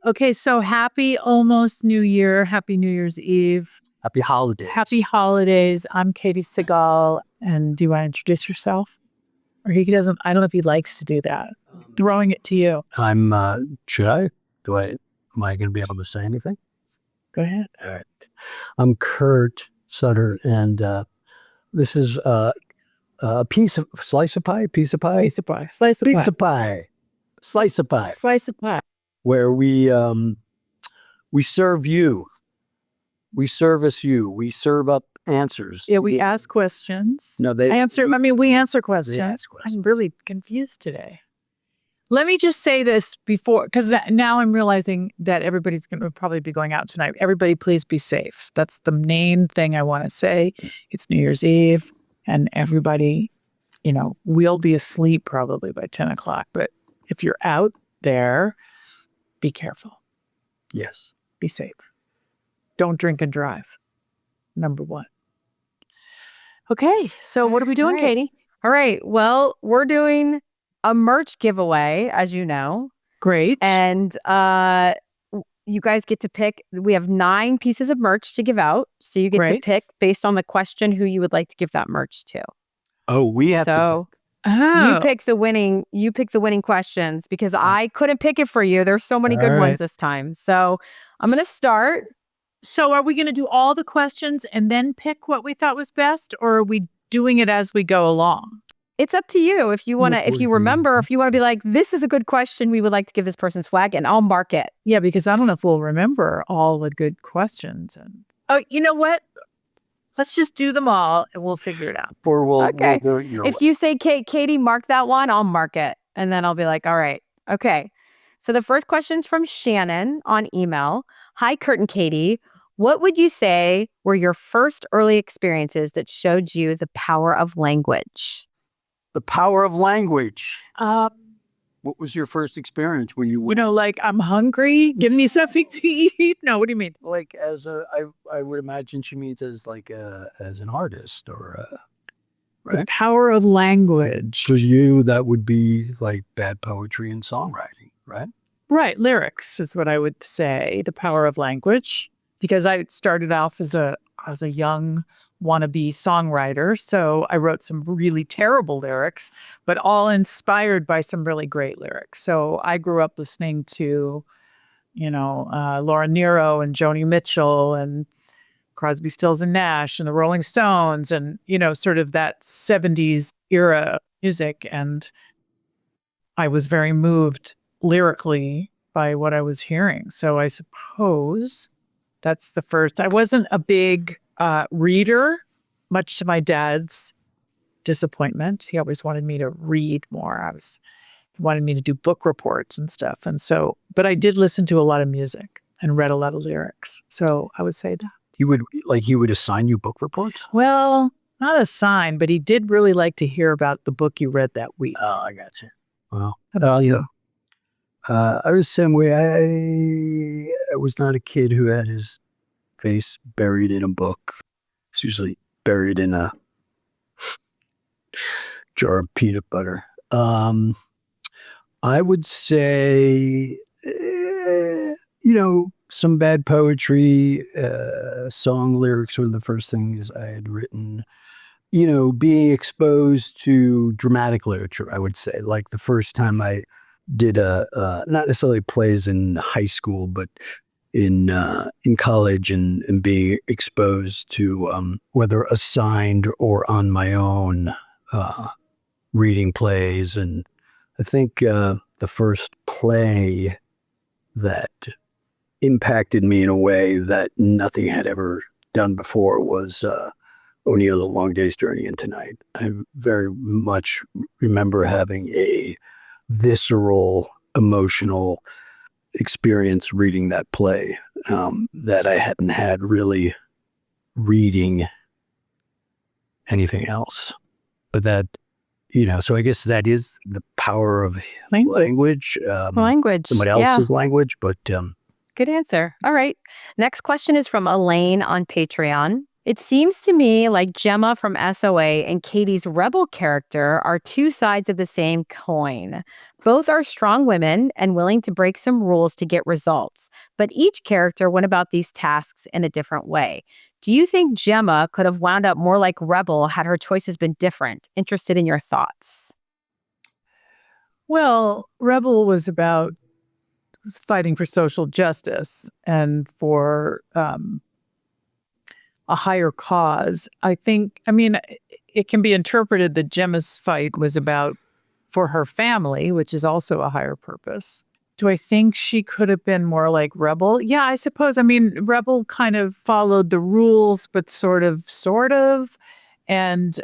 Okay, so happy almost New Year. Happy New Year's Eve. Happy holidays. Happy holidays. I'm Katie Segal. And do you want to introduce yourself? Or he doesn't, I don't know if he likes to do that. Throwing it to you. I'm, should I? Am I going to be able to say anything? Go ahead. All right. I'm Kurt Sutter, and this is a slice of pie, where we serve you. We service you. We serve up answers. Yeah, we ask questions. No, we answer questions. They ask questions. I'm really confused today. Let me just say this before, because now I'm realizing that everybody's going to probably be going out tonight. Everybody, please be safe. That's the main thing I want to say. It's New Year's Eve, and everybody, we'll be asleep probably by 10 o'clock. But if you're out there, be careful. Yes. Be safe. Don't drink and drive. Number one. Okay, so what are we doing, Katie? All right. Well, we're doing a merch giveaway, as you know. Great. And you guys get to pick. We have 9 pieces of merch to give out. So you get to pick based on the question who you would like to give that merch to. Oh, we have to pick. You pick the winning questions, because I couldn't pick it for you. There's so many good ones this time. So I'm going to start. So are we going to do all the questions and then pick what we thought was best, or are we doing it as we go along? It's up to you. If you want to, if you remember, if you want to be like, this is a good question, we would like to give this person swag, and I'll mark it. Yeah, because I don't know if we'll remember all the good questions. And you know what? Let's just do them all and we'll figure it out. Or we'll do it your if way. you say, Katie, mark that one, I'll mark it. And then I'll be like, all right. Okay. So the first question's from Shannon on email. Hi, Kurt and Katie. What would you say were your first early experiences that showed you the power of language? The power of language. What was your first experience when you went? Like, I'm hungry. Give me something to eat. No, what do you mean? Like, I would imagine she means as an artist or right? The power of language. For you, that would be like bad poetry and songwriting, right? Right. Lyrics is what I would say. The power of language. Because I started off as a young wannabe songwriter. So I wrote some really terrible lyrics, but all inspired by some really great lyrics. So I grew up listening to, Laura Nyro and Joni Mitchell and Crosby, Stills and Nash and the Rolling Stones and, sort of that 70s era music. And I was very moved lyrically by what I was hearing. So I suppose that's the first. I wasn't a big reader, much to my dad's disappointment. He always wanted me to read more. He wanted me to do book reports and stuff. And so, but I did listen to a lot of music and read a lot of lyrics. So I would say that. He would assign you book reports? Well, not assign, but he did really like to hear about the book you read that week. Oh, I got you. Well, how about you? I was the same way. I was not a kid who had his face buried in a book. It's usually buried in a jar of peanut butter. I would say, some bad poetry, song lyrics were the first things I had written. Being exposed to dramatic literature, I would say. Like the first time I did not necessarily plays in high school, but in college and being exposed to whether assigned or on my own reading plays. And I think the first play that impacted me in a way that nothing had ever done before was O'Neill, A Long Day's Journey into Night. I very much remember having a visceral, emotional experience reading that play that I hadn't had really reading anything else. But that, so I guess that is the power of language. Language. Somebody else's language, but... Good answer. All right. Next question is from Elaine on Patreon. It seems to me like Gemma from SOA and Katie's rebel character are two sides of the same coin. Both are strong women and willing to break some rules to get results, but each character went about these tasks in a different way. Do you think Gemma could have wound up more like Rebel had her choices been different? Interested in your thoughts. Well, Rebel was fighting for social justice and for a higher cause. I mean, it can be interpreted that Gemma's fight was about for her family, which is also a higher purpose. Do I think she could have been more like Rebel? Yeah, I suppose. I mean, Rebel kind of followed the rules, but sort of. And,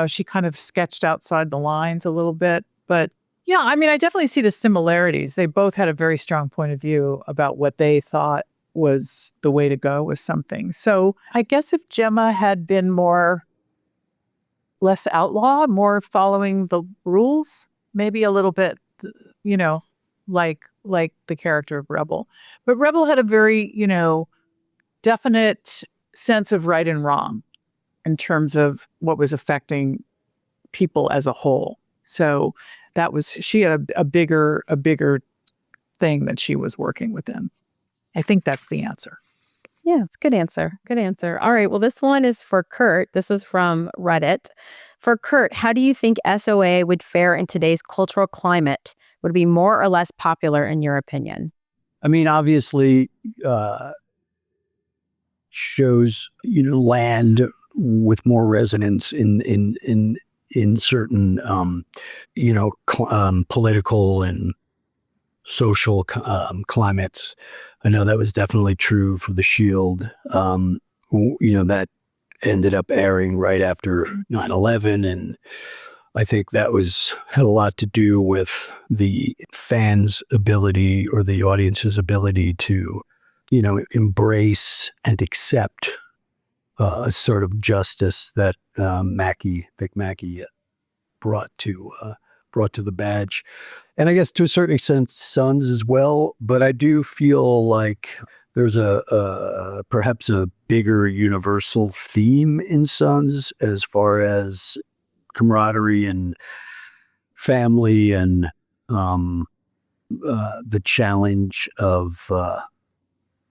she kind of sketched outside the lines a little bit. But yeah, I mean, I definitely see the similarities. They both had a very strong point of view about what they thought was the way to go with something. So I guess if Gemma had been less outlaw, more following the rules, maybe a little bit, you know, like the character of Rebel. But Rebel had a very, definite sense of right and wrong in terms of what was affecting people as a whole. So she had a bigger thing that she was working within. I think that's the answer. Yeah, it's a good answer. Good answer. All right. Well, this one is for Kurt. This is from Reddit. For Kurt, how do you think SOA would fare in today's cultural climate? Would it be more or less popular in your opinion? I mean, obviously, shows land with more resonance in certain political and social climates. I know that was definitely true for The Shield. That ended up airing right after 9/11, and I think that had a lot to do with the fans' ability or the audience's ability to, embrace and accept a sort of justice that Vic Mackey brought to the badge. And I guess to a certain extent, Sons as well. But I do feel like there's perhaps a bigger universal theme in Sons as far as camaraderie and family and the challenge of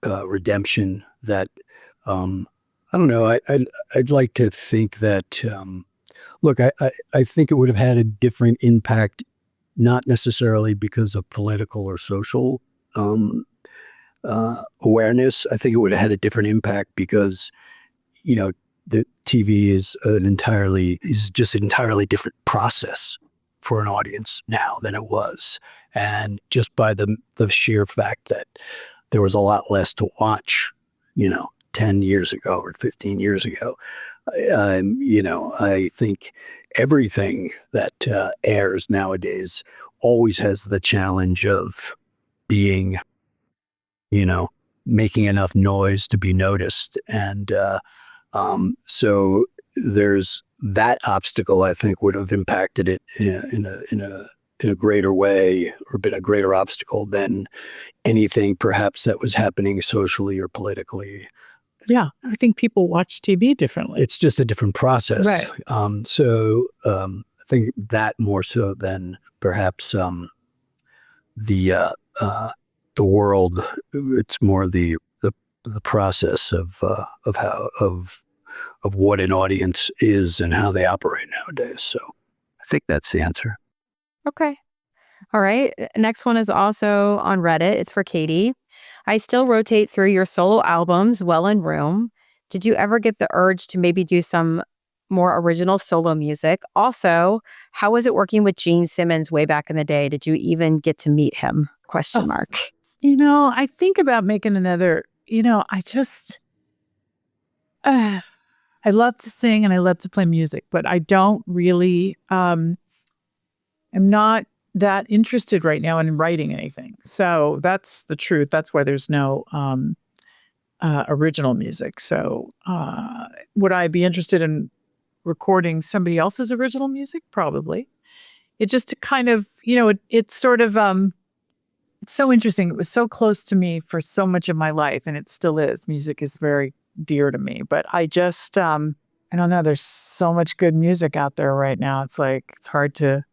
redemption that I don't know. I'd like to think that look, I think it would have had a different impact, not necessarily because of political or social awareness. I think it would have had a different impact because, the TV is just an entirely different process for an audience now than it was. And just by the sheer fact that there was a lot less to watch, 10 years ago or 15 years ago, I think everything that airs nowadays always has the challenge of being, making enough noise to be noticed. And so there's that obstacle, I think, would have impacted it in a greater way or been a greater obstacle than anything perhaps that was happening socially or politically. Yeah, I think people watch TV differently. It's just a different process. Right. I think that more so than perhaps the world. It's more the process of what an audience is and how they operate nowadays. So I think that's the answer. Okay. All right. Next one is also on Reddit. It's for Katie. I still rotate through your solo albums well and room. Did you ever get the urge to maybe do some more original solo music? Also, how was it working with Gene Simmons way back in the day? Did you even get to meet him? ? I think about making another, I love to sing and I love to play music, but I don't really, I'm not that interested right now in writing anything. So that's the truth. That's why there's no original music. So would I be interested in recording somebody else's original music? Probably. It just kind of, it's sort of, it's so interesting. It was so close to me for so much of my life, and it still is. Music is very, dear to me. But I just, I don't know. There's so much good music out there right now. It's like, it's hard to,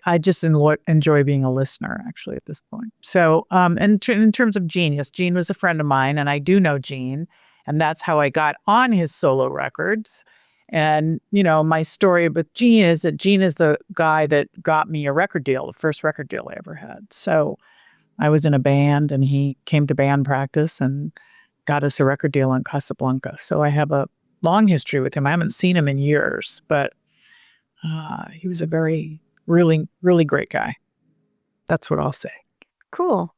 I just enjoy being a listener, actually, at this point. So, and in terms of Gene, yes, Gene was a friend of mine, and I do know Gene, and that's how I got on his solo records. And, my story with Gene is that Gene is the guy that got me a record deal, the first record deal I ever had. So I was in a band, and he came to band practice and got us a record deal in Casablanca. So I have a long history with him. I haven't seen him in years, but he was a really, really great guy. That's what I'll say. Cool.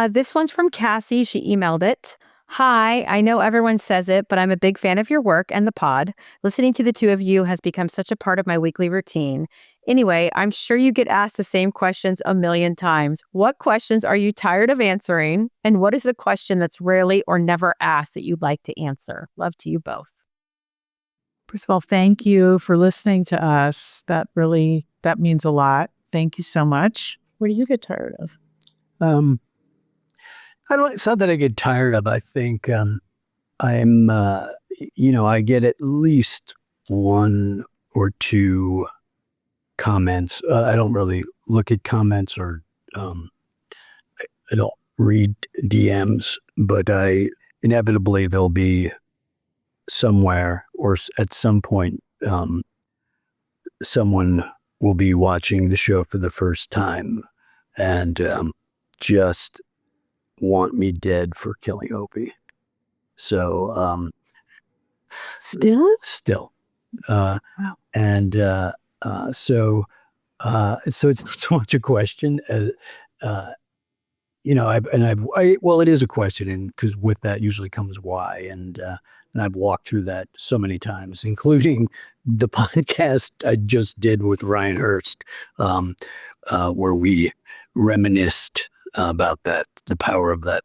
This one's from Cassie. She emailed it. Hi, I know everyone says it, but I'm a big fan of your work and the pod. Listening to the two of you has become such a part of my weekly routine. Anyway, I'm sure you get asked the same questions a million times. What questions are you tired of answering? And what is a question that's rarely or never asked that you'd like to answer? Love to you both. First of all, thank you for listening to us. That means a lot. Thank you so much. What do you get tired of? It's not that I get tired of. I think I get at least one or two comments. I don't really look at comments or I don't read DMs, but inevitably there'll be somewhere or at some point someone will be watching the show for the first time and just want me dead for killing Opie. So still Wow. and so it's not so much a question as well, it is a question, and because with that usually comes why, and I've walked through that so many times, including the podcast I just did with Ryan Hurst, where we reminisced about the power of that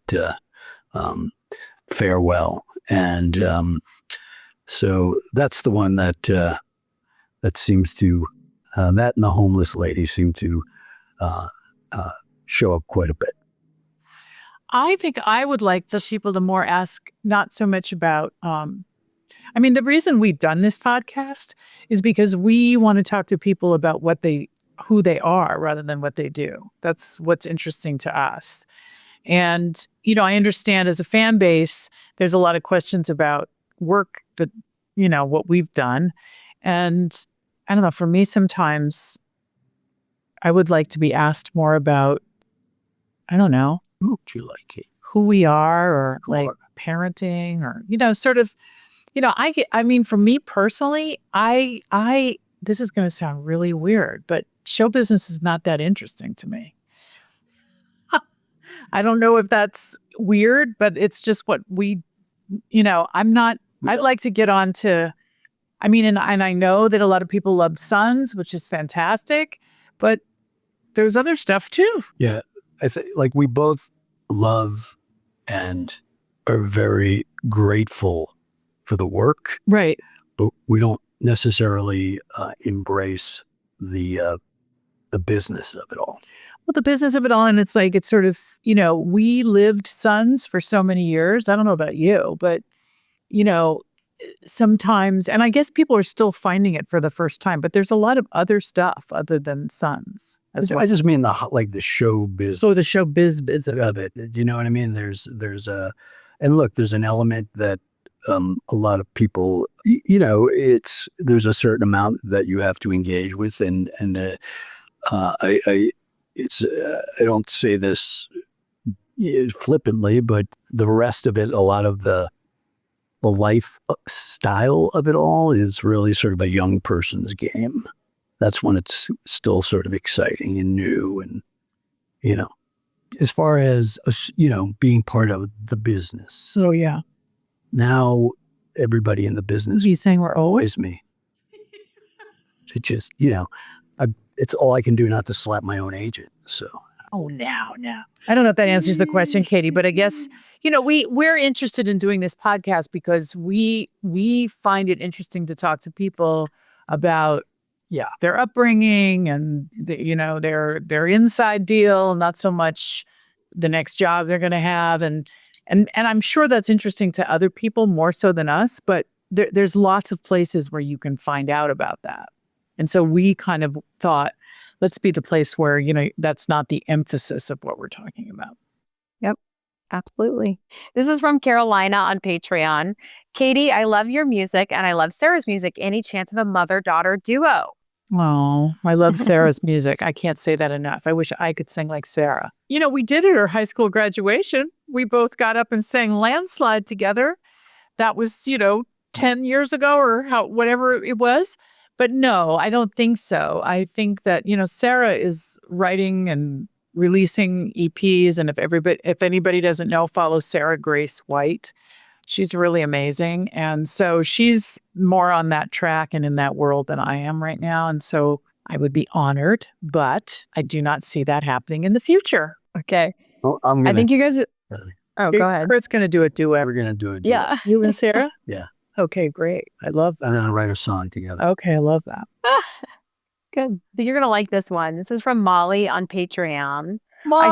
farewell, and so that's the one that seems to that and the homeless lady seem to show up quite a bit. I think I would like the people to more ask not so much about, the reason we've done this podcast is because we want to talk to people about who they are rather than what they do. That's what's interesting to us. And, I understand as a fan base, there's a lot of questions about work that, what we've done. And I don't know, for me, sometimes I would like to be asked more about, I don't know, Who would you like it? who we are or like parenting or, sort of, for me personally, this is going to sound really weird, but show business is not that interesting to me. I don't know if that's weird, but it's just what I'd like to get on to, and I know that a lot of people love Sons, which is fantastic, but there's other stuff too. Yeah. I think we both love and are very grateful for the work. Right. But we don't necessarily embrace the business of it all. Well, the business of it all. And it's sort of, we lived Sons for so many years. I don't know about you, but, sometimes, and I guess people are still finding it for the first time, but there's a lot of other stuff other than Sons. I just mean the show business. So the show biz of it. You know what I mean? There's and look, there's an element that a lot of people, there's a certain amount that you have to engage with, and I don't say this flippantly, but the rest of it, a lot of the lifestyle of it all is really sort of a young person's game. That's when it's still sort of exciting and new, and as far as being part of the business. Oh yeah. Now everybody in the business. Are you saying we're old? Always me. It just it's all I can do not to slap my own agent. So. Oh, no. I don't know if that answers the question, Katie, but I guess, we're interested in doing this podcast because we find it interesting to talk to people about their upbringing and their inside deal, not so much the next job they're going to have. And, And I'm sure that's interesting to other people more so than us, but there's lots of places where you can find out about that. And so we kind of thought, let's be the place where, that's not the emphasis of what we're talking about. Yep, absolutely. This is from Carolina on Patreon. Katie, I love your music and I love Sarah's music. Any chance of a mother-daughter duo? Oh, I love Sarah's music. I can't say that enough. I wish I could sing like Sarah. We did at her high school graduation. We both got up and sang Landslide together. That was, 10 years ago or whatever it was. But no, I don't think so. I think that, Sarah is writing and releasing EPs. And if anybody doesn't know, follow Sarah Grace White. She's really amazing. And so she's more on that track and in that world than I am right now. And so I would be honored, but I do not see that happening in the future. Okay. Well, I think you guys... Oh, go ahead. Kurt's going to do a duet. We're going to do it. Yeah. You and Sarah? Yeah. Okay, great. I love that. I'm going to write a song together. Okay, I love that. Good. You're going to like this one. This is from Molly on Patreon. Molly! I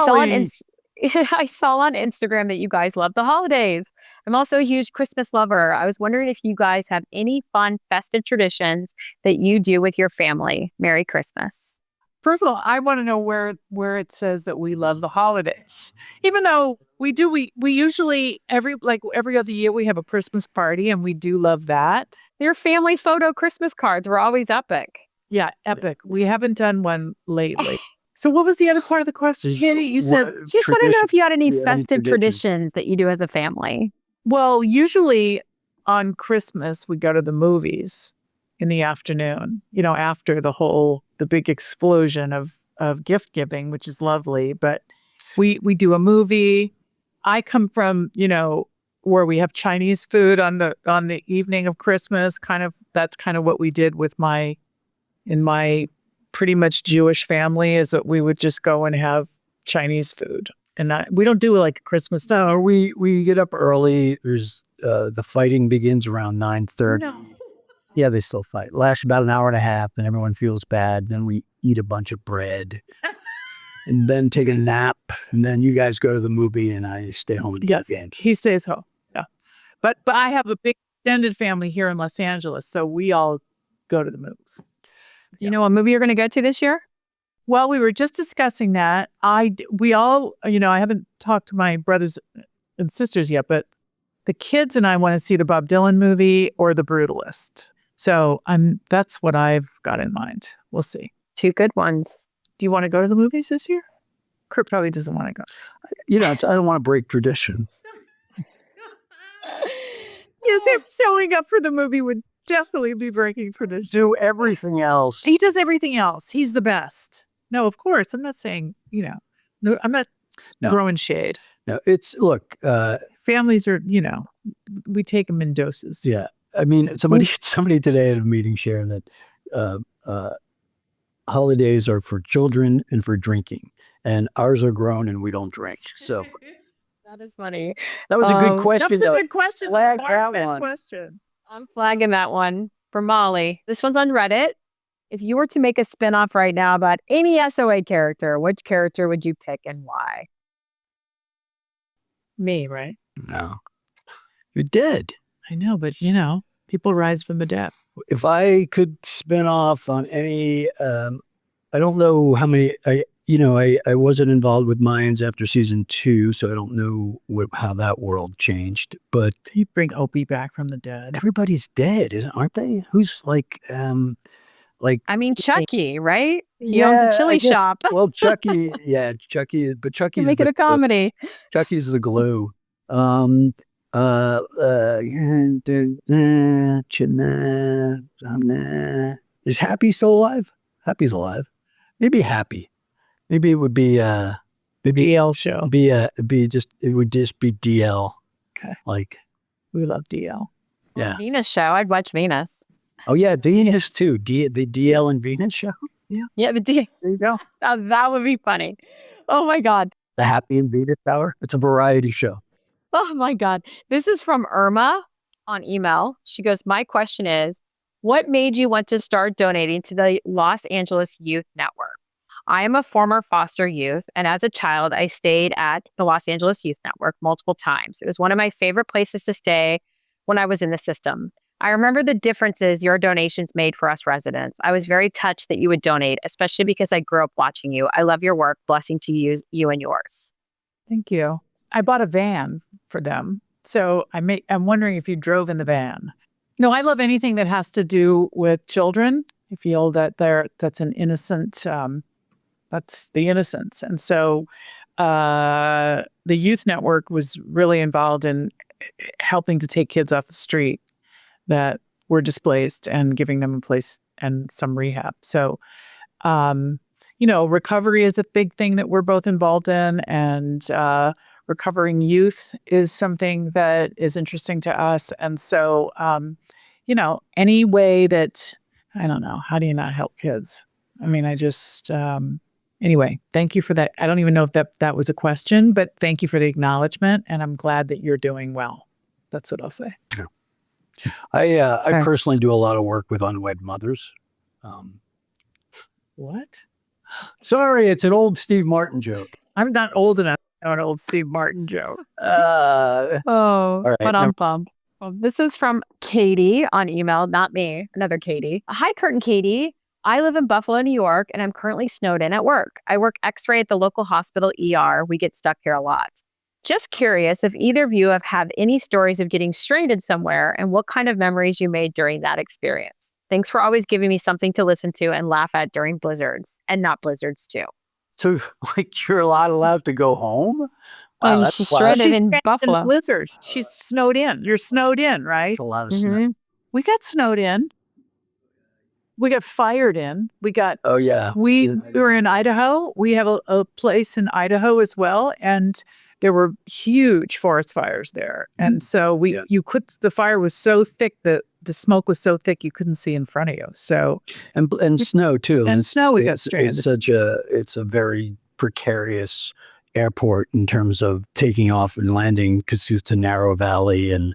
saw on Instagram that you guys love the holidays. I'm also a huge Christmas lover. I was wondering if you guys have any fun festive traditions that you do with your family. Merry Christmas. First of all, I want to know where it says that we love the holidays. Even though we do, we usually every other year we have a Christmas party and we do love that. Your family photo Christmas cards were always epic. Yeah, epic. We haven't done one lately. So what was the other part of the question? Katie, you said... Just want to know if you had any festive traditions that you do as a family. Well, usually on Christmas, we go to the movies in the afternoon, after the big explosion of gift giving, which is lovely. But we do a movie. I come from, where we have Chinese food on the evening of Christmas. That's kind of what we did in my pretty much Jewish family, is that we would just go and have Chinese food. And we don't do like Christmas stuff. No, we get up early. There's the fighting begins around 9:30. No. Yeah, they still fight. Lasts about an hour and a half. Then everyone feels bad. Then we eat a bunch of bread, and then take a nap. And then you guys go to the movie, and I stay home and Yes, again. he stays home. Yeah, but I have a big extended family here in Los Angeles, so we all go to the movies. Do you know what movie you're going to go to this year? Well, we were just discussing that. We all, I haven't talked to my brothers and sisters yet, but the kids and I want to see the Bob Dylan movie or The Brutalist. So that's what I've got in mind. We'll see. Two good ones. Do you want to go to the movies this year? Kurt probably doesn't want to go. I don't want to break tradition. Yes, him showing up for the movie would definitely be breaking tradition. Do everything else. He does everything else. He's the best. No, of course. I'm not saying, no, I'm not throwing shade. No, look. Families are, we take them in doses. Yeah. I mean, somebody today at a meeting shared that holidays are for children and for drinking, and ours are grown and we don't drink. So that is funny. that was a good question. That's a good question. Flag that one. Question. I'm flagging that one for Molly. This one's on Reddit. If you were to make a spinoff right now about any SOA character, which character would you pick and why? Me, right? No. You're dead. I know, but people rise from the dead. If I could spin off on any, I don't know how many, I wasn't involved with Mayans after season 2, so I don't know how that world changed, but. You bring Opie back from the dead. Everybody's dead, aren't they? Who's I mean, Chucky, right? He owns a chili shop. Well, Chucky, but Chucky's make it a comedy. Chucky's the glue. Is Happy still alive? Happy's alive. Maybe Happy. Maybe it would be DL show. It would just be DL. Okay. We love DL. Yeah. Venus show. I'd watch Venus. Oh yeah, Venus too. The DL and Venus show. Yeah. Yeah, the D. There you go. That would be funny. Oh my God. The Happy and Venus Hour. It's a variety show. Oh my God. This is from Irma on email. She goes, my question is, what made you want to start donating to the Los Angeles Youth Network? I am a former foster youth, and as a child, I stayed at the Los Angeles Youth Network multiple times. It was one of my favorite places to stay when I was in the system. I remember the differences your donations made for us residents. I was very touched that you would donate, especially because I grew up watching you. I love your work. Blessing to you and yours. Thank you. I bought a van for them. So I'm wondering if you drove in the van. No, I love anything that has to do with children. I feel that that's an innocent, that's the innocence. And so the youth network was really involved in helping to take kids off the street that were displaced and giving them a place and some rehab. So, recovery is a big thing that we're both involved in, and recovering youth is something that is interesting to us. And so, any way that, I don't know, how do you not help kids? I mean, anyway, thank you for that. I don't even know if that was a question, but thank you for the acknowledgement. And I'm glad that you're doing well. That's what I'll say. Yeah. I personally do a lot of work with unwed mothers. What? Sorry, it's an old Steve Martin joke. I'm not old enough to know an old Steve Martin joke. All right, but I'm bummed. Well, this is from Katie on email, not me, another Katie. Hi, Kurt and Katie. I live in Buffalo, New York, and I'm currently snowed in at work. I work X-ray at the local hospital ER. We get stuck here a lot. Just curious if either of you have any stories of getting stranded somewhere and what kind of memories you made during that experience. Thanks for always giving me something to listen to and laugh at during blizzards, and not blizzards too. So, you're allowed to go home? Wow, She's stranded in Buffalo. In blizzards. She's snowed in. You're snowed in, right? That's a lot of snow. We got snowed in. We got fired in. Oh, yeah. We were in Idaho. We have a place in Idaho as well. And there were huge forest fires there. And so the fire was so thick that the smoke was so thick you couldn't see in front of you. So and snow too. And snow, we got stranded. It's a very precarious airport in terms of taking off and landing because it's a narrow valley, and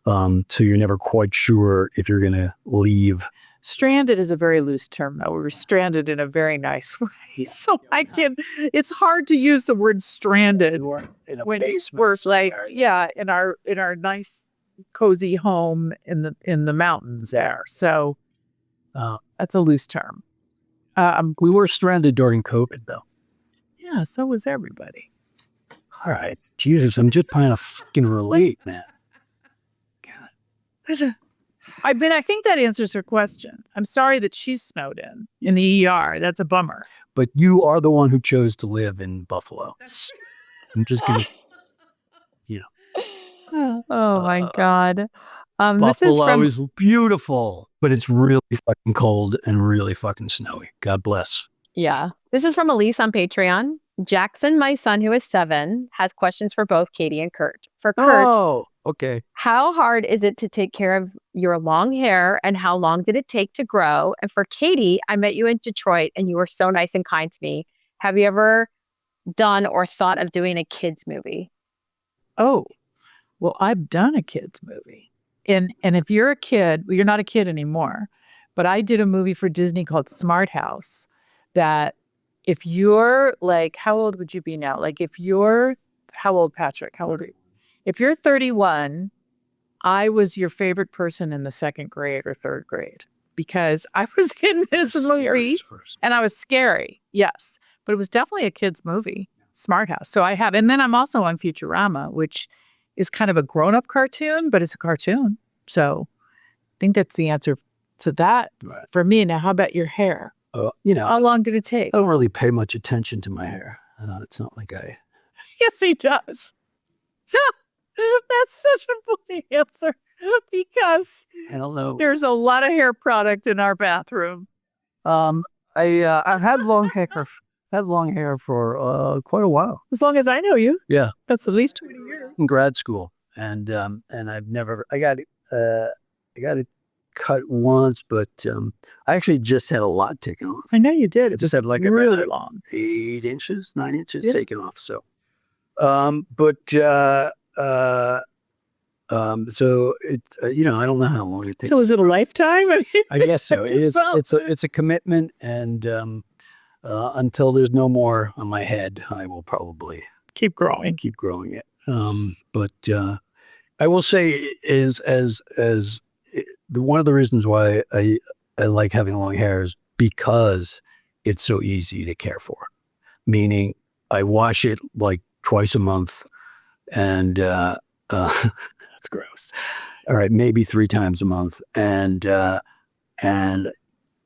so you're never quite sure if you're going to leave. Stranded is a very loose term, though. We were stranded in a very nice way. So it's hard to use the word stranded when we're like, in our nice, cozy home in the mountains there. So that's a loose term. We were stranded during COVID, though. Yeah, so was everybody. All right. Jesus, I'm just trying to fucking relate, man. God. I think that answers her question. I'm sorry that she's snowed in the ER. That's a bummer. But you are the one who chose to live in Buffalo. I'm just going to, Oh, my God. Buffalo is beautiful, but it's really fucking cold and really fucking snowy. God bless. Yeah. This is from Elise on Patreon. Jackson, my son, who is 7, has questions for both Katie and Kurt. For Kurt, oh, okay. How hard is it to take care of your long hair, and how long did it take to grow? And for Katie, I met you in Detroit and you were so nice and kind to me. Have you ever done or thought of doing a kids movie? Oh, well, I've done a kids movie. And if you're a kid, well, you're not a kid anymore, but I did a movie for Disney called Smart House that if you're like, how old would you be now? Like how old, Patrick? How old are you? If you're 31, I was your favorite person in the 2nd grade or 3rd grade because I was in this movie and I was scary. Yes. But it was definitely a kid's movie, Smart House. So and then I'm also on Futurama, which is kind of a grown-up cartoon, but it's a cartoon. So I think that's the answer to that for me. Now, how about your hair? How long did it take? I don't really pay much attention to my hair. It's not like I... Yes, he does. That's such a funny answer because I don't know. There's a lot of hair product in our bathroom. I had long hair for quite a while. As long as I know you. Yeah. That's at least 20 years. In grad school. And I got it cut once, but I actually just had a lot taken off. I know you did. It just had like really long. 9 inches taken off. So, so it, I don't know how long it takes. So is it a lifetime? I guess so. It is. It's a commitment, and until there's no more on my head, I will probably Keep growing. keep growing it. But I will say is one of the reasons why I like having long hair is because it's so easy to care for. Meaning, I wash it like twice a month, and that's gross. All right, maybe 3 times a month, and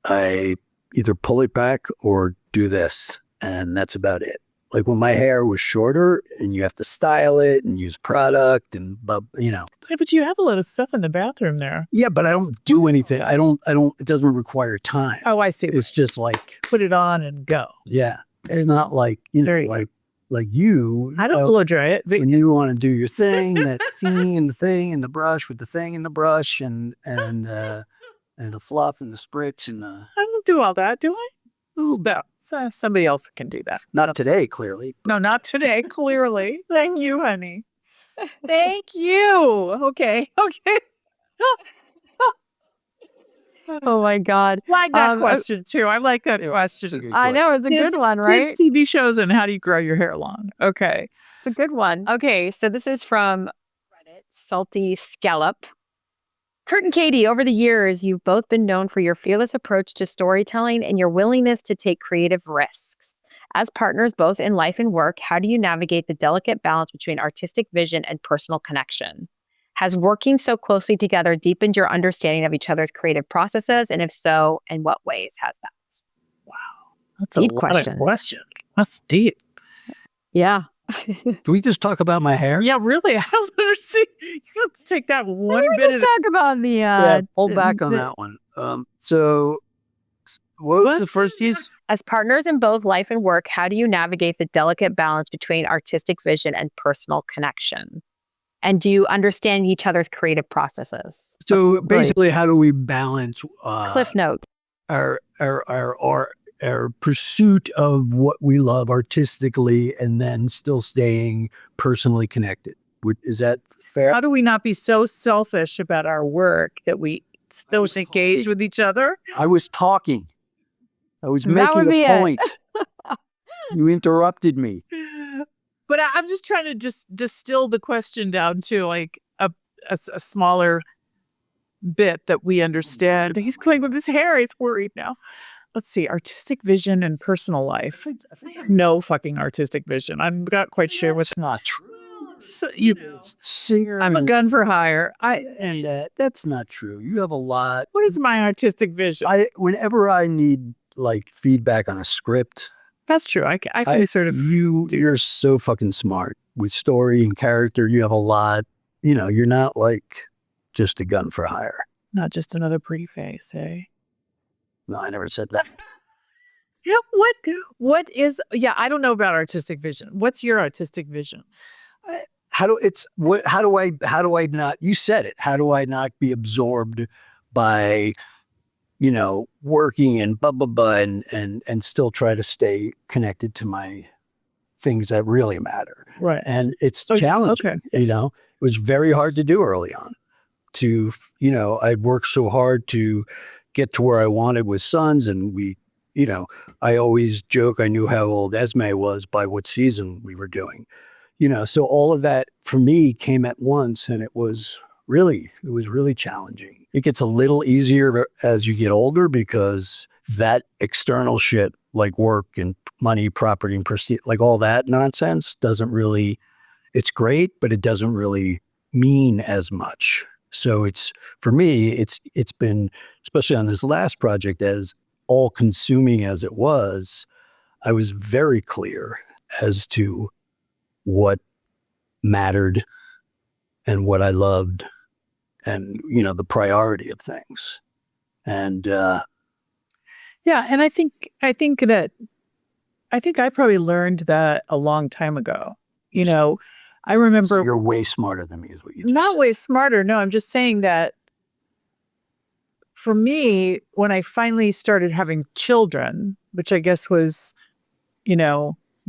I either pull it back or do this, and that's about it. Like when my hair was shorter and you have to style it and use product and, Yeah, but you have a lot of stuff in the bathroom there. Yeah, but I don't do anything. I don't, it doesn't require time. Oh, I see. It's just like, Put it on and go. yeah, it's not like, There you go. like you. I don't blow dry it. But When you want to do your thing, that thing and the thing and the brush with the thing and the brush and the fluff and the spritz and the. I don't do all that, do I? No, somebody else can do that. Not today, clearly. No, not today, clearly. Thank you, honey. Thank you. Okay. Oh my God. Like that question too. I like that question. I know, it's a good one, right? Kids, TV shows, and how do you grow your hair long? Okay. It's a good one. Okay, so this is from Reddit, Salty Scallop. Kurt and Katie, over the years, you've both been known for your fearless approach to storytelling and your willingness to take creative risks. As partners both in life and work, how do you navigate the delicate balance between artistic vision and personal connection? Has working so closely together deepened your understanding of each other's creative processes? And if so, in what ways has that? Wow. That's Deep a lot question. of question. That's deep. Yeah. Can we just talk about my hair? Yeah, really. I was going to see. You have to take that one Maybe we bit. just talk about the Hold back on that one. So what was the first piece? As partners in both life and work, how do you navigate the delicate balance between artistic vision and personal connection? And do you understand each other's creative processes? So basically, how do we balance Cliff notes. our pursuit of what we love artistically and then still staying personally connected? Is that fair? How do we not be so selfish about our work that we still engage with each other? I was talking. I was That making would be a it. point. You interrupted me. But I'm just trying to just distill the question down to like a smaller bit that we understand. He's playing with his hair. He's worried now. Let's see. Artistic vision and personal life. No fucking artistic vision. I'm not quite sure what's That's not true. I'm a gun for hire. That's not true. You have a lot. What is my artistic vision? Whenever I need like feedback on a script, That's true. I can sort of. you're so fucking smart with story and character. You have a lot. You're not like just a gun for hire. Not just another pretty face, eh? No, I never said that. Yeah. What is? Yeah, I don't know about artistic vision. What's your artistic vision? How do I not? You said it. How do I not be absorbed by, working and blah blah blah, and still try to stay connected to my things that really matter? Right. And it's challenging. Okay. Yes. It was very hard to do early on. I'd worked so hard to get to where I wanted with Sons, and I always joke I knew how old Esme was by what season we were doing. So all of that for me came at once, and it was really challenging. It gets a little easier as you get older because that external shit like work and money, property, and prestige, like all that nonsense doesn't really, it's great, but it doesn't really mean as much. So for me, it's been, especially on this last project, as all consuming as it was, I was very clear as to what mattered and what I loved and, the priority of things. And, Yeah, and I think I probably learned that a long time ago. I remember. so you're way smarter than me is what you just Not said. way smarter. No, I'm just saying that for me, when I finally started having children, which I guess was,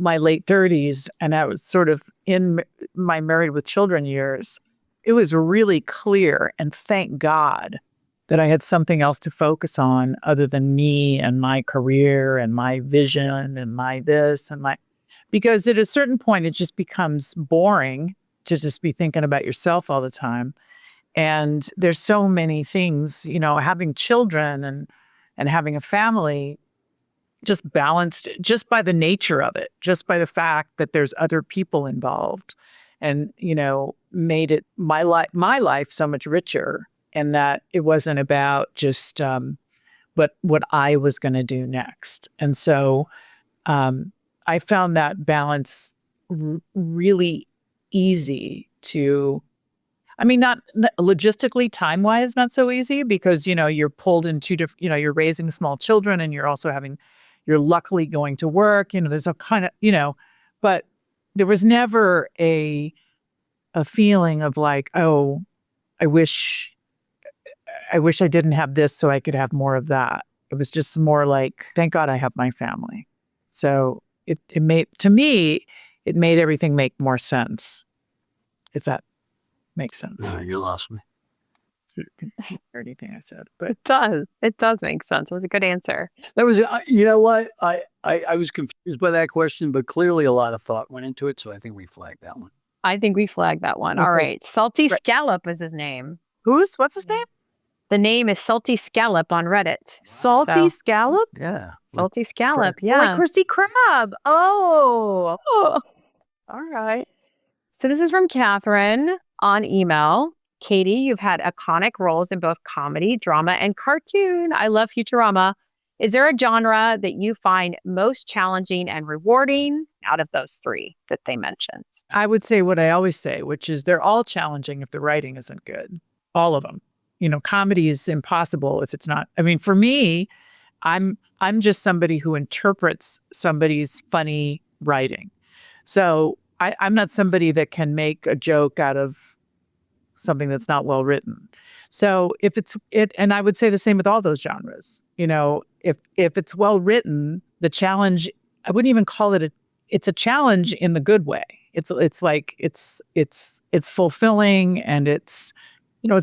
my late 30s, and I was sort of in my married with children years, it was really clear, and thank God that I had something else to focus on other than me and my career and my vision and my this and my, because at a certain point, it just becomes boring to just be thinking about yourself all the time. And there's so many things, having children and having a family just balanced just by the nature of it, just by the fact that there's other people involved and, made it my life so much richer, and that it wasn't about just what I was going to do next. And so I found that balance really easy to, not logistically, time-wise, not so easy because, you're pulled in two different, you're raising small children and you're also you're luckily going to work, there's a kind of, but there was never a feeling of like, oh, I wish I didn't have this so I could have more of that. It was just more like, thank God I have my family. So it made, to me, it made everything make more sense, if that makes sense. You lost me. Or anything I said, but It does. It does make sense. It was a good answer. That was, you know what? I was confused by that question, but clearly a lot of thought went into it. So I think we flagged that one. I think we flagged that one. All right. Salty Scallop is his name. what's his name? The name is Salty Scallop on Reddit. Salty Scallop? Yeah. Salty Scallop. Yeah. Like Krusty Krab. Oh, Oh. all right. So this is from Catherine on email. Katie, you've had iconic roles in both comedy, drama, and cartoon. I love Futurama. Is there a genre that you find most challenging and rewarding out of those three that they mentioned? I would say what I always say, which is they're all challenging if the writing isn't good. All of them. Comedy is impossible if it's not. For me, I'm just somebody who interprets somebody's funny writing. So I'm not somebody that can make a joke out of something that's not well written. So if and I would say the same with all those genres. If it's well written, the challenge, I wouldn't even call it it's a challenge in the good way. It's like it's fulfilling, and it's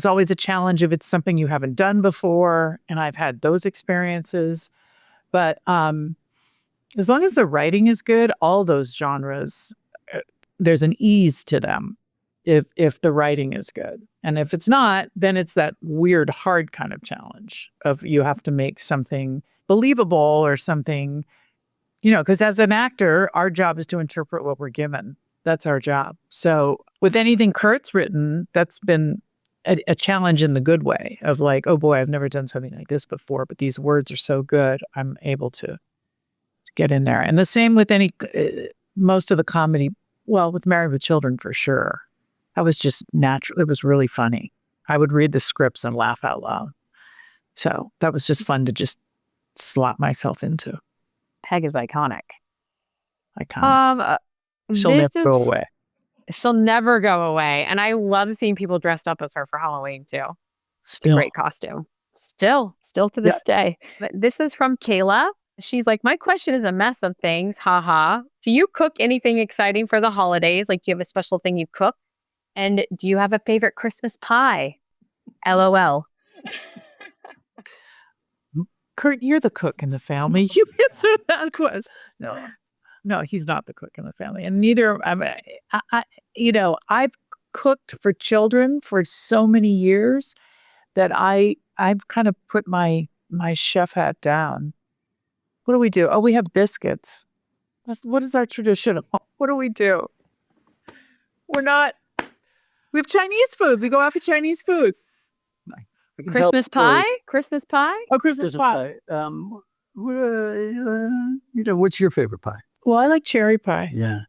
always a challenge if it's something you haven't done before, and I've had those experiences. But as long as the writing is good, all those genres, there's an ease to them if the writing is good. And if it's not, then it's that weird, hard kind of challenge of you have to make something believable or something, because as an actor, our job is to interpret what we're given. That's our job. So with anything Kurt's written, that's been a challenge in the good way of like, oh boy, I've never done something like this before, but these words are so good, I'm able to get in there. And the same with most of the comedy, well, with Married with Children for sure. That was just natural. It was really funny. I would read the scripts and laugh out loud. So that was just fun to just slap myself into. Peg is iconic. She'll never go away. She'll never go away. And I love seeing people dressed up as her for Halloween too. Still. Great costume. Still to this day. But this is from Kayla. She's like, my question is a mess of things. Haha. Do you cook anything exciting for the holidays? Like, do you have a special thing you cook? And do you have a favorite Christmas pie? LOL. Kurt, you're the cook in the family. You answered that question. No, he's not the cook in the family. And neither, I've cooked for children for so many years that I've kind of put my chef hat down. What do we do? Oh, we have biscuits. What is our tradition? What do we do? We have Chinese food. We go out for Chinese food. Christmas pie? Christmas pie? Oh, Christmas pie. What's your favorite pie? Well, I like cherry pie. Yeah.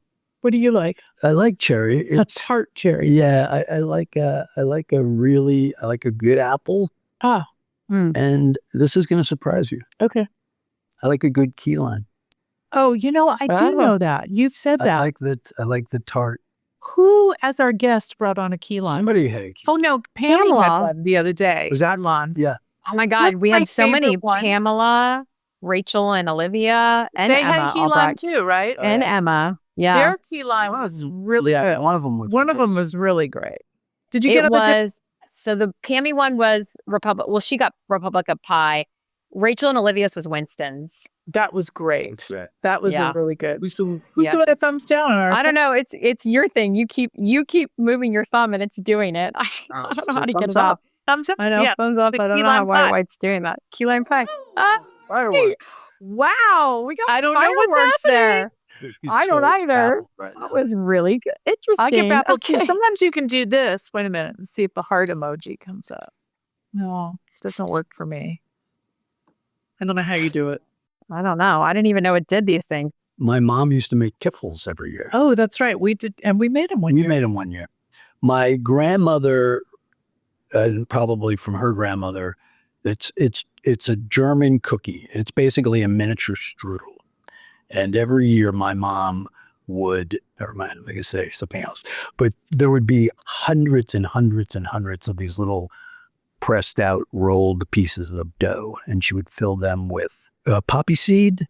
What do you like? I like cherry. A tart cherry. Yeah, I like a good apple. Ah. And this is going to surprise you. Okay. I like a good key lime. Oh, I do know that. You've said that. I like the tart. Who, as our guest, brought on a key lime? Somebody had a key. Oh no, Pamela had one the other day. Was that on? Yeah. Oh my God, we had so many. Pamela, Rachel, and Olivia, and they Emma. had key lime too, right? And Emma. Yeah. Their key lime was really good. One of them was. One of them was really great. Did you get on the So the Pammy one was Republic. Well, she got Republic of Pie. Rachel and Olivia's was Winston's. That was great. That was a really good. Who's doing a thumbs down? I don't know. It's your thing. You keep moving your thumb and it's doing it. I don't know how to get it up. Thumbs up. I know, thumbs up. I don't know how White's doing that. Key lime pie. Fireworks. Wow, we got I don't know what's fireworks there. I don't either. Right That was really good. Interesting. I get baffled too. Okay. Sometimes you can do this. Wait a minute and see if the heart emoji comes up. No, it doesn't work for me. I don't know how you do it. I don't know. I didn't even know it did these things. My mom used to make kiffles every year. Oh, that's right. We did, and we made them one We year. made them one year. My grandmother, probably from her grandmother, it's a German cookie. It's basically a miniature strudel. And every year my mom would, never mind, I can say something else, but there would be hundreds and hundreds and hundreds of these little pressed out rolled pieces of dough. And she would fill them with poppy seed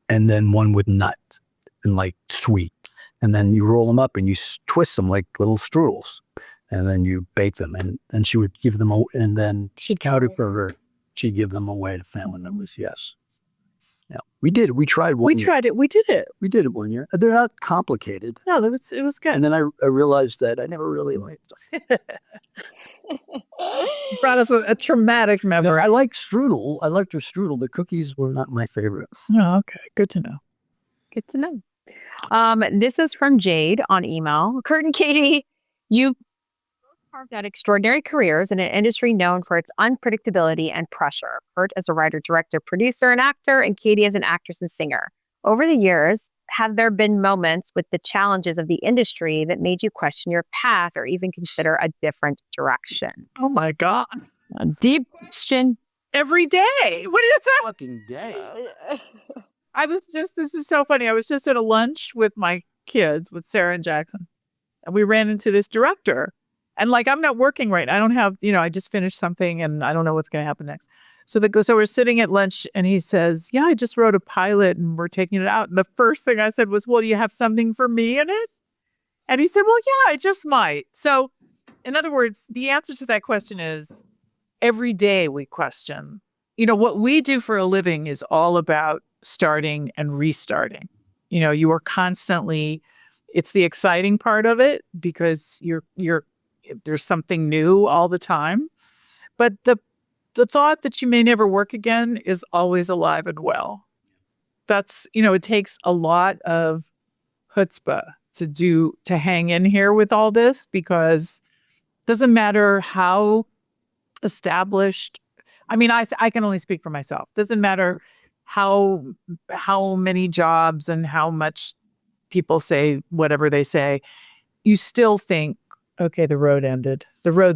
and then one with nut and like sweet. And then you roll them up and you twist them like little strudels. And then you bake them. And she would give them, and then she'd count it for her. She'd give them away to family members. Yes. Yeah, we did. We tried one. We tried it. We did it. We did it one year. They're not complicated. No, it was good. And then I realized that I never really liked them. Brought us a traumatic memory. I like strudel. I liked her strudel. The cookies were not my favorite. Oh, okay. Good to know. Good to know. This is from Jade on email. Kurt and Katie, you carved out extraordinary careers in an industry known for its unpredictability and pressure. Kurt as a writer, director, producer, and actor, and Katie as an actress and singer. Over the years, have there been moments with the challenges of the industry that made you question your path or even consider a different direction? Oh my God. A deep question. Every day. What is that? Fucking day. This is so funny. I was just at a lunch with my kids, with Sarah and Jackson, and we ran into this director. And like, I'm not working right now. I don't have, I just finished something and I don't know what's going to happen next. So we're sitting at lunch and he says, yeah, I just wrote a pilot and we're taking it out. And the first thing I said was, well, do you have something for me in it? And he said, well, yeah, I just might. So in other words, the answer to that question is every day we question. What we do for a living is all about starting and restarting. You are constantly, it's the exciting part of it because there's something new all the time. But the thought that you may never work again is always alive and well. That's, it takes a lot of chutzpah to hang in here with all this, because it doesn't matter how established. I mean, I can only speak for myself. Doesn't matter how many jobs and how much people say whatever they say, you still think, okay, the road's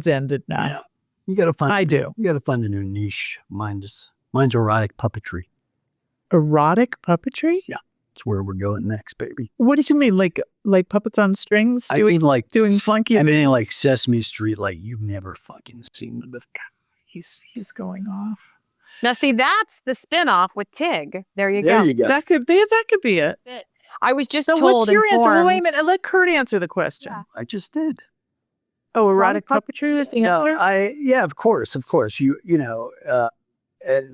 ended now. Yeah. You got to find. I do. You got to find a new niche. Mine's erotic puppetry. Erotic puppetry? Yeah, it's where we're going next, baby. What do you mean, like puppets on strings? Doing funky. I mean, like Sesame Street, like you've never fucking seen the. He's going off. Now, see, that's the spinoff with Tig. There you There go. you go. That could be it. I was just So told. what's your answer? Well, informed- wait a minute. Let Kurt answer the question. Yeah. I just did. Oh, erotic puppetry is the answer? Yeah, of course.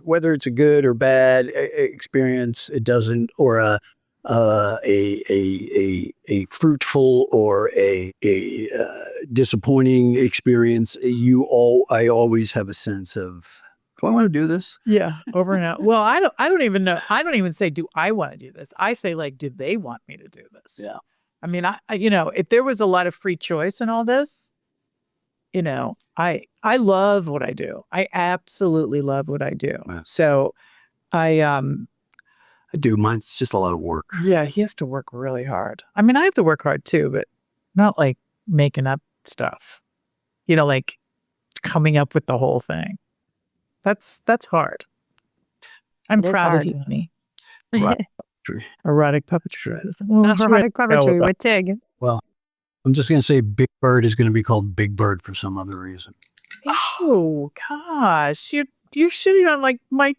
Whether it's a good or bad experience, it doesn't, or a fruitful or a disappointing experience. I always have a sense of, do I want to do this? Yeah, over and out. Well, I don't even know. I don't even say, do I want to do this? I say, like, do they want me to do this? Yeah. I mean, if there was a lot of free choice in all this, I love what I do. I absolutely love what I do. Yeah. So I do. Mine's just a lot of work. Yeah, he has to work really hard. I mean, I have to work hard too, but not like making up stuff. Like coming up with the whole thing. That's hard. I'm It is proud hard. of you, honey. Right. Erotic puppetry. Erotic puppetry with Tig. I'm just going to say Big Bird is going to be called Big Bird for some other reason. Oh gosh, you're shitting on like my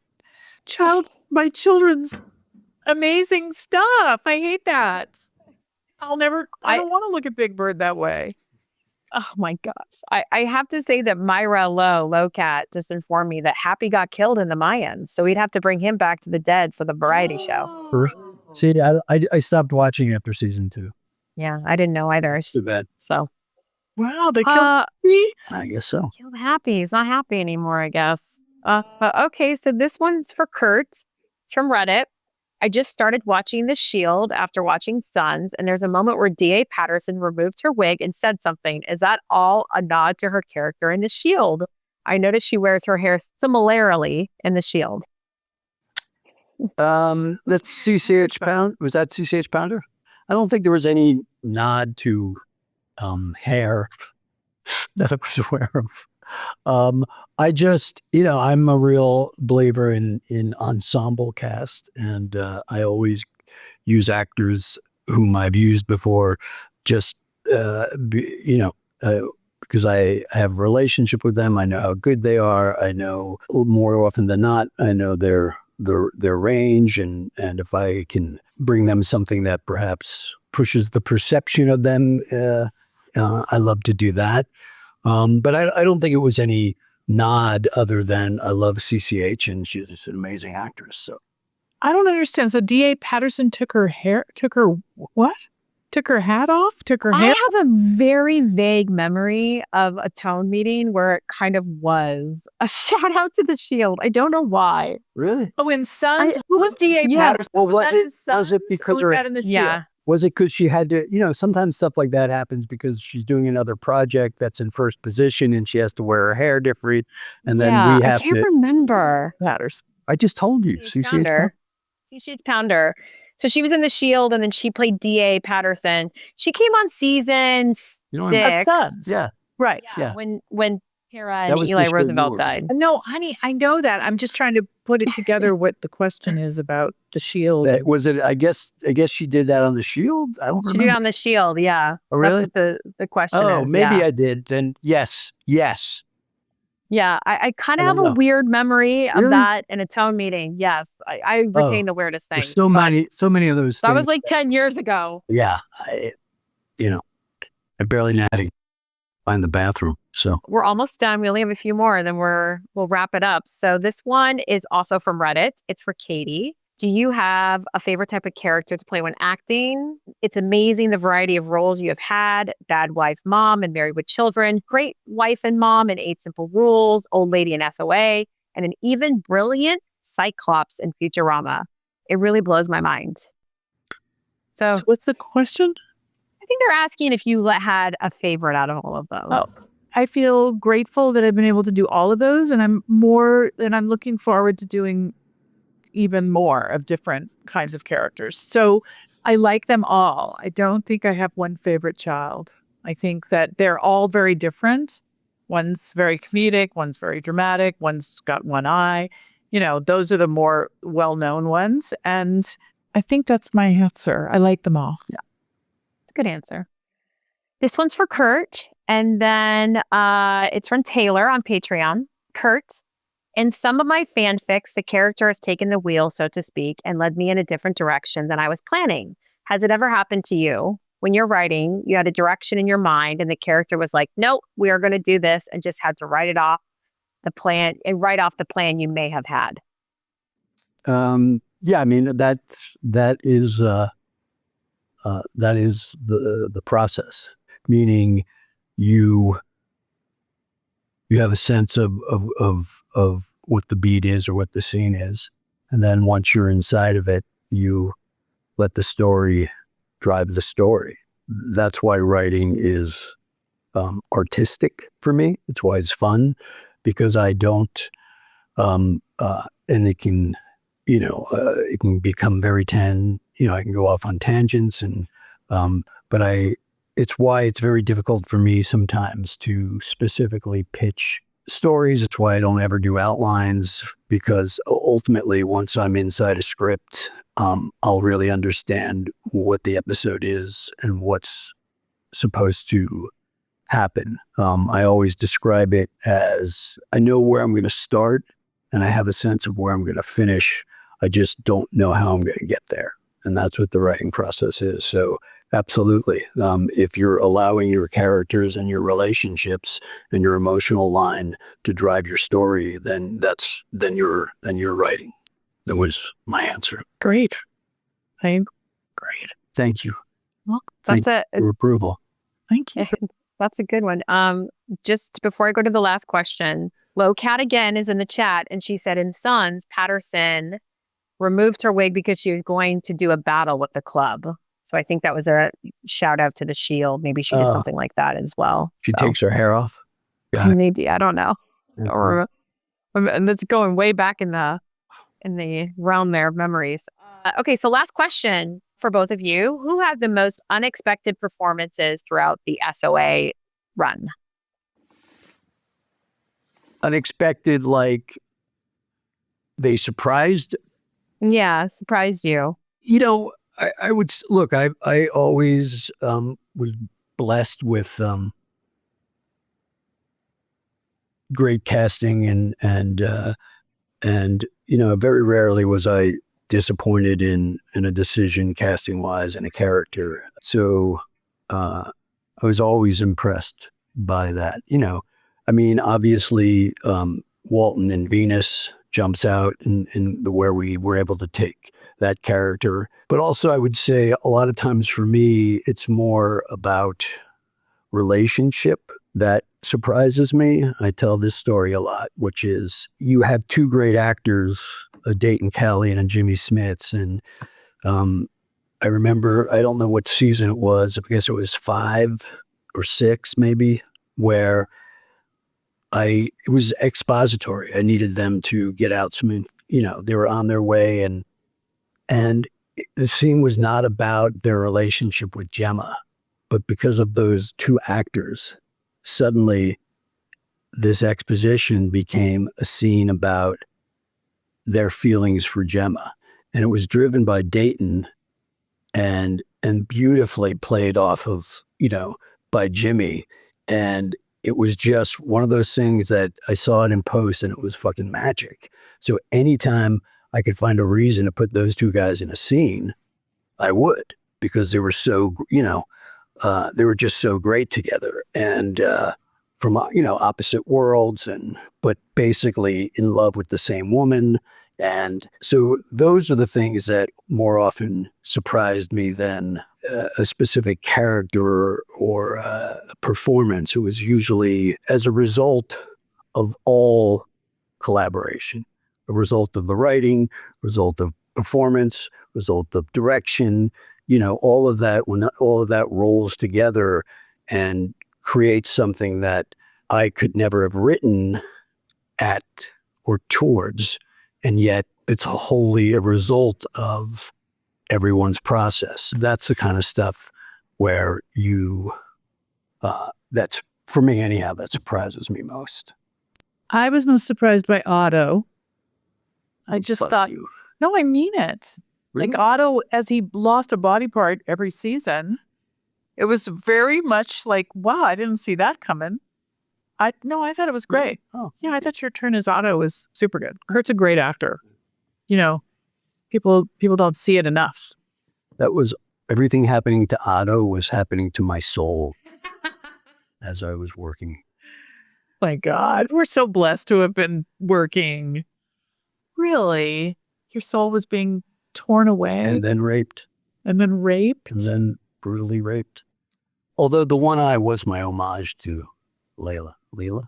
children's amazing stuff. I hate that. I don't want to look at Big Bird that way. Oh my gosh. I have to say that Myra Lowcat just informed me that Happy got killed in the Mayans. So we'd have to bring him back to the dead for the variety show. See, I stopped watching after season 2. Yeah, I didn't know either. Too bad. So Wow, they killed uh me. I guess so. killed Happy. He's not happy anymore, I guess. Okay, so this one's for Kurt. It's from Reddit. I just started watching The Shield after watching Sons, and there's a moment where D.A. Patterson removed her wig and said something. Is that all a nod to her character in The Shield? I noticed she wears her hair similarly in The Shield. That's CCH Pound. Was that CCH Pounder? I don't think there was any nod to hair that I was aware of. I just, I'm a real believer in ensemble cast, and I always use actors whom I've used before, just because I have a relationship with them. I know how good they are. I know more often than not, I know their range, and if I can bring them something that perhaps pushes the perception of them, I love to do that. But I don't think it was any nod other than I love CCH and she's just an amazing actress. So I don't understand. So D.A. Patterson took her what? Took her hat off? Took her I hair? have a very vague memory of a tone meeting where it kind of was a shout out to The Shield. I don't know why. really, Oh, in Sons? Who was D.A. Yeah. Patterson? well, was that in it Sons? because Or was her that in the Shield? Yeah. was it because she had to, sometimes stuff like that happens because she's doing another project that's in first position and she has to wear her hair different, and then Yeah, we I have can't to. remember. Patterson. I just told you, CCH CCH Pounder. CCH Pounder. So she was in The Shield, and then she played D.A. Patterson. She came on season You know, Of 6. Sons. Yeah, Right. Yeah. When Tara That and was the Eli show Roosevelt you were died. No, honey, I know that. I'm just trying to put it together what the question is about the Shield. that was it. I guess she did that on the Shield. I don't She did remember. on The Shield, yeah. Oh, really? That's what the question is. Oh, maybe yeah. I did. Then yes. Yeah, I kind I of have don't a know. Weird weird memory of Really? that in a tone meeting. Yes, I retain the weirdest There's things. so but many of those That things. was like 10 years ago. Yeah, I barely know how to find the bathroom. So We're almost done. We only have a few more, and then we'll wrap it up. So this one is also from Reddit. It's for Katie. Do you have a favorite type of character to play when acting? It's amazing the variety of roles you have had: Bad Wife, Mom, and Married with Children, Great Wife and Mom in 8 Simple Rules, Old Lady in SOA, and an even brilliant Cyclops in Futurama. It really blows my mind. So So what's the question? I think they're asking if you had a favorite out of all of those. Oh. I feel grateful that I've been able to do all of those, and I'm looking forward to doing even more of different kinds of characters. So I like them all. I don't think I have one favorite child. I think that they're all very different. One's very comedic, one's very dramatic, one's got one eye. Those are the more well-known ones. And I think that's my answer. I like them all. Yeah. It's a good answer. This one's for Kurt. And then it's from Taylor on Patreon. Kurt, in some of my fanfics, the character has taken the wheel, so to speak, and led me in a different direction than I was planning. Has it ever happened to you? When you're writing, you had a direction in your mind and the character was like, nope, we are going to do this, and just had to write off the plan you may have had. yeah, I mean that is the process, meaning you have a sense of what the beat is or what the scene is, and then once you're inside of it, you let the story drive the story. That's why writing is artistic for me. It's why it's fun, because I don't and it can it can become very I can go off on tangents, and but it's why it's very difficult for me sometimes to specifically pitch stories. It's why I don't ever do outlines, because ultimately, once I'm inside a script, I'll really understand what the episode is and what's supposed to happen. I always describe it as I know where I'm going to start and I have a sense of where I'm going to finish. I just don't know how I'm going to get there. And that's what the writing process is. So Absolutely. If you're allowing your characters and your relationships and your emotional line to drive your story, then you're writing. That was my answer. Great. Great. Thank you. Well, Thank that's you for approval. Thank you. That's a good one. Just before I go to the last question, Lowcat again is in the chat, and she said in Sons, Patterson removed her wig because she was going to do a battle with the club. So I think that was a shout out to the Shield. Maybe she did something like that as well. She takes her hair off. Maybe, I don't know. Or and that's going way back in the realm there of memories. Okay, so last question for both of you. Who had the most unexpected performances throughout the SOA run? Unexpected, like they surprised. Yeah, surprised you. You know, I would look. I always was blessed with great casting and you know, very rarely was I disappointed in a decision casting wise in a character. So I was always impressed by that. You know, I mean, obviously Walton and Venus jumps out in the where we were able to take that character. But also I would say a lot of times for me, it's more about relationship that surprises me. I tell this story a lot, which is you have two great actors, a Dayton Kelly and a Jimmy Smits. And I remember, I don't know what season it was, I guess it was 5 or 6 maybe, where it was expository. I needed them to get out some, you know, they were on their way and the scene was not about their relationship with Gemma, but because of those two actors, suddenly this exposition became a scene about their feelings for Gemma. And it was driven by Dayton and beautifully played off of, you know, by Jimmy. And it was just one of those things that I saw it in post and it was fucking magic. So anytime I could find a reason to put those two guys in a scene, I would, because they were so, you know, they were just so great together and from, you know, opposite worlds but basically in love with the same woman. And so those are the things that more often surprised me than a specific character or a performance. It was usually as a result of all collaboration, a result of the writing, result of performance, result of direction, you know, all of that, when all of that rolls together and creates something that I could never have written at or towards, and yet it's wholly a result of everyone's process. That's the kind of stuff where that's, for me anyhow, that surprises me most. I was most surprised by Otto. I just thought, you. no, I mean it. Really? Like Otto, as he lost a body part every season, it was very much like, wow, I didn't see that coming. I thought it was great. Oh, Yeah, I thought your turn as Otto was super good. Kurt's a great actor. You know, people don't see it enough. that was everything happening to Otto was happening to my soul as I was working. My God, we're so blessed to have been working. Really? Your soul was being torn away And then raped. and then raped? And then brutally raped. Although the one eye was my homage to Leela. Leela.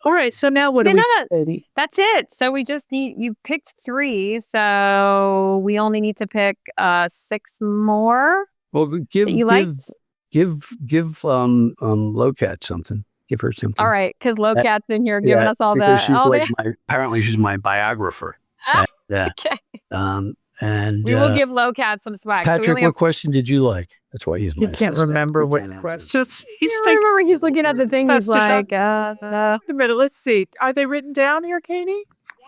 All right, so now what do we... That's it. So we just you picked 3, so we only need to pick 6 more. Well, give Lowcat something. Give her something. All right, because Lowcat's in here giving us all because the... she's apparently she's my biographer. Yeah. Okay. And We will give Lowcat some swag. Patrick, what question did you like? That's why he's my He can't assistant. remember He what can't answer. questions. He's He's like, remember, he's looking at the thing. He's Pastor like, Wait a minute, let's see. Are they written down here, Katie?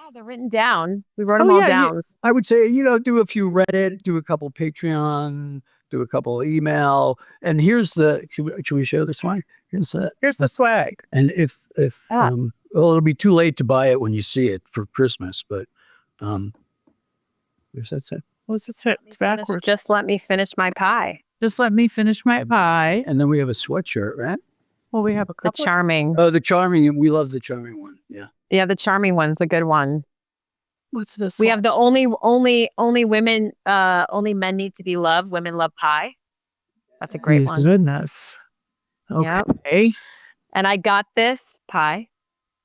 yeah, they're written down. We wrote them all down. I would say, you know, do a few Reddit, do a couple Patreon, do a couple email. And here's should we show this one? Here's Here's the swag. And if well, it'll be too late to buy it when you see it for Christmas, but, yes, that's it. What does it say? It's backwards. Just let me finish my pie. Just let me finish my pie. And then we have a sweatshirt, right? Well, we have a The couple. charming. Oh, the charming. We love the charming one. Yeah. Yeah, the charming one's a good one. What's this? We one? have the only women, only men need to be loved. Women love pie. That's a great one. Goodness. Yep. Okay. And I got this pie.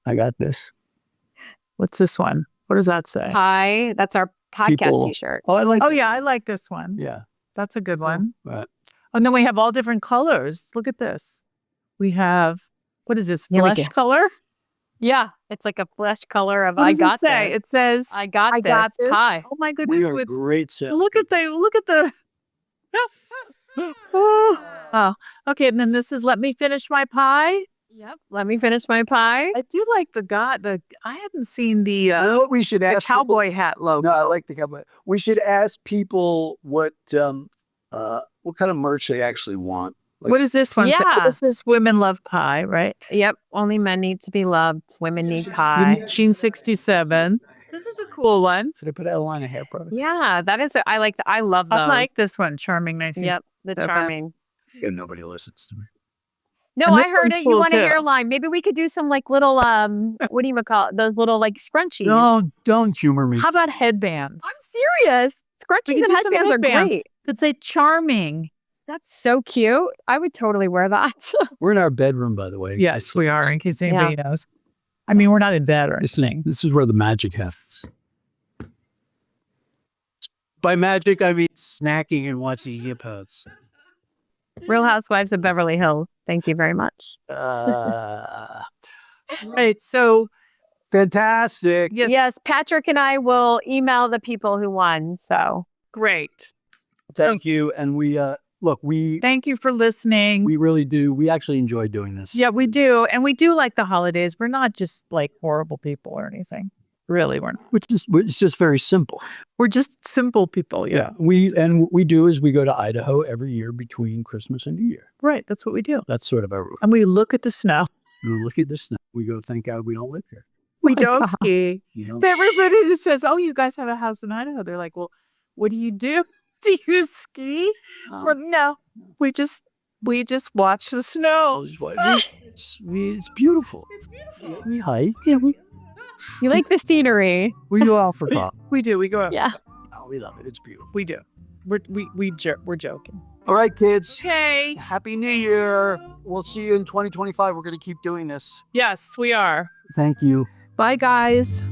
I got this. What's this one? What does that say? Pie. That's our podcast People- t-shirt. Oh, I like Oh that. yeah, I like this one. Yeah. That's a good one. Right. And then we have all different colors. Look at this. We have, what is this? Yeah, we Flesh do. color? Yeah, it's like a flesh color of What I does got it say? this. It says, I got I this got this. pie. Oh my We goodness. are With, great sales. look at the. Oh, okay. And then this is let me finish my pie. Yep. Let me finish my pie. I do like I hadn't seen the You know what we should ask people? cowboy hat logo. No, I like the cowboy. We should ask people what kind of merch they actually want. What is this one? So Yeah. this is women love pie, right? Yep. Only men need to be loved. Women need pie. Machine 67. This is a cool one. Should I put out a line of hair products? Yeah, that is. I like. I love those. I like this one. Charming 19. Yep. The charming. Yeah, nobody listens to me. No, And I this heard one's it. You cool, want a too. hairline? Maybe we could do some like little what do you call it? Those little like scrunchies. No, don't humor me. How about headbands? I'm serious. We Scrunchies could and do some headbands are headbands. great. Could say charming. That's so cute. I would totally wear that. We're in our bedroom, by the way. Yes, we are, in case anybody knows. I mean, we're not in bed or anything. This is where the magic happens. By magic, I mean snacking and watching hippos. Real Housewives of Beverly Hills. Thank you very much. Right. So, Fantastic. yes, Yes, Patrick and I will email the people who won. So great. Thank you. And we look, we Thank you for listening. really do. We actually enjoy doing this. Yeah, we do. And we do like the holidays. We're not just like horrible people or anything. Really, we're not. It's just very simple. We're just simple people. Yeah. What we do is we go to Idaho every year between Christmas and New Year. Right. That's what we do. That's sort of our. And we look at the snow. We look at the snow. We go, thank God we don't live here. We don't ski. You know? Everybody just says, "Oh, you guys have a house in Idaho." They're like, "Well, what do you do? Do you ski?" Well, no, we just watch the snow. It's beautiful. It's beautiful. We hike. Yeah, you like the scenery. we go out for coffee. We do. We go out. Yeah. Oh, we love it. It's beautiful. We do. We're joking. All right, kids. Okay. Happy New Year. We'll see you in 2025. We're going to keep doing this. Yes, we are. Thank you. Bye, guys.